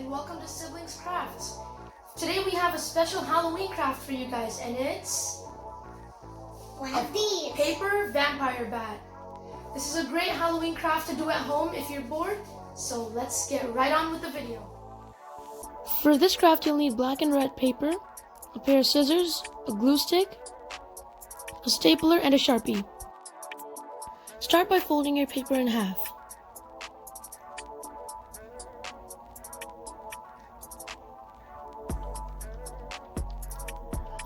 and welcome to Siblings Crafts. Today we have a special Halloween craft for you guys, and it's one of these. Paper vampire bat. This is a great Halloween craft to do at home if you're bored, so let's get right on with the video. For this craft you'll need black and red paper, a pair of scissors, a glue stick, a stapler, and a Sharpie. Start by folding your paper in half.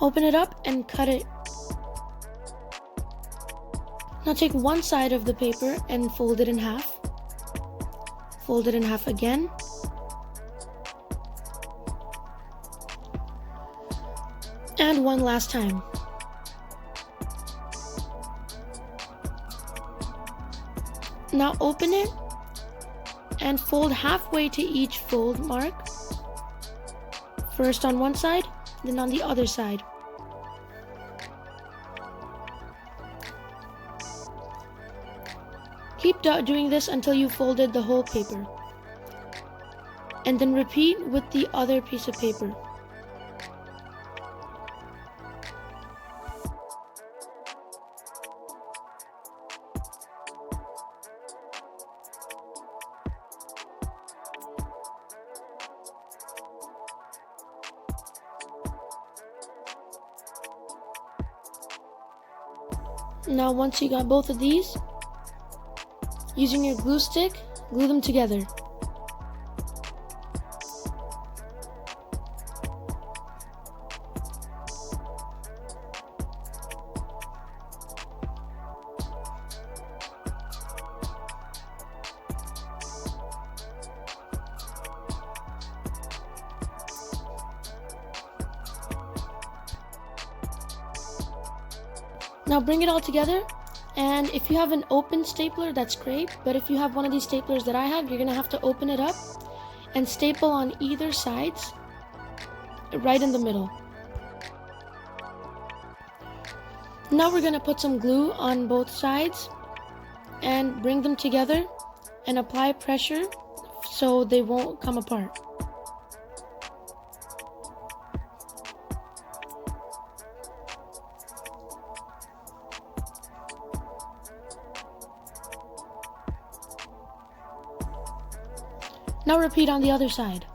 Open it up and cut it. Now take one side of the paper and fold it in half. Fold it in half again. And one last time. Now open it and fold halfway to each fold mark. First on one side, then on the other side. Keep doing this until you folded the whole paper. And then repeat with the other piece of paper. Now once you got both of these, using your glue stick, glue them together. Now bring it all together, and if you have an open stapler, that's great, but if you have one of these staplers that I have, you're gonna have to open it up and staple on either sides, right in the middle. Now we're gonna put some glue on both sides and bring them together and apply pressure so they won't come apart. Now repeat on the other side.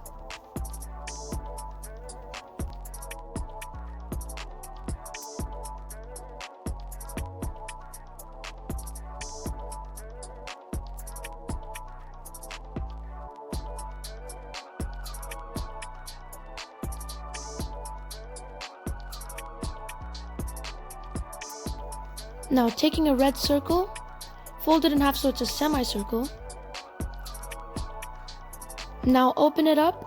Now taking a red circle, fold it in half so it's a semicircle. Now open it up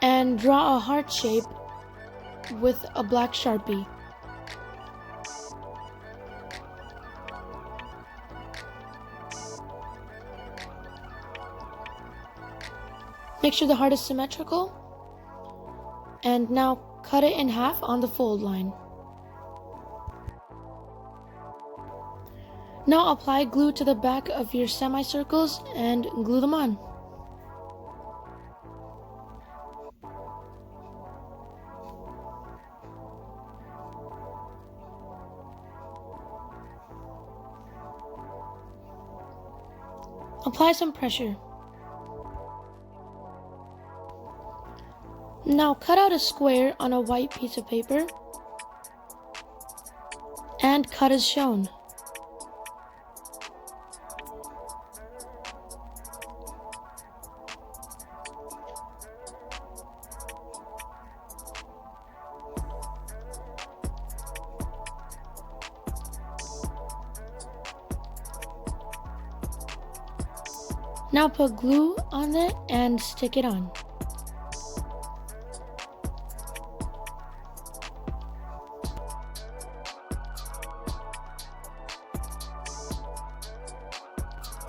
and draw a heart shape with a black Sharpie. Make sure the heart is symmetrical, and now cut it in half on the fold line. Now apply glue to the back of your semicircles and glue them on. Apply some pressure. Now cut out a square on a white piece of paper and cut as shown. Now put glue on it and stick it on.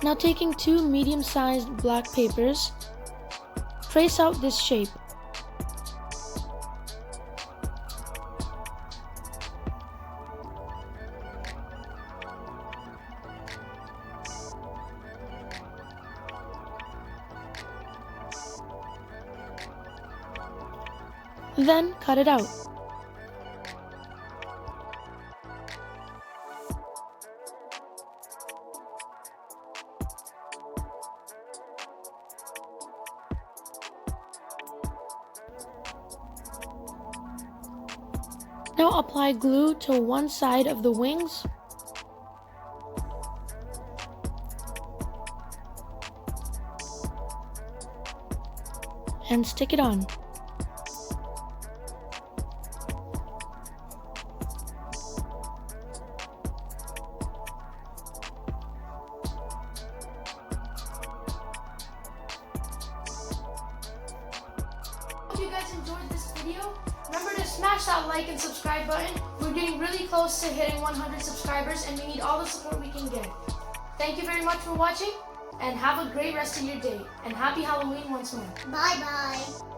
Now taking two medium-sized black papers, trace out this shape. Then cut it out. Now apply glue to one side of the wings and stick it on. Hope you guys enjoyed this video. Remember to smash that like and subscribe button. We're getting really close to hitting 100 subscribers and we need all the support we can get. Thank you very much for watching and have a great rest of your day. And happy Halloween once more. Bye bye.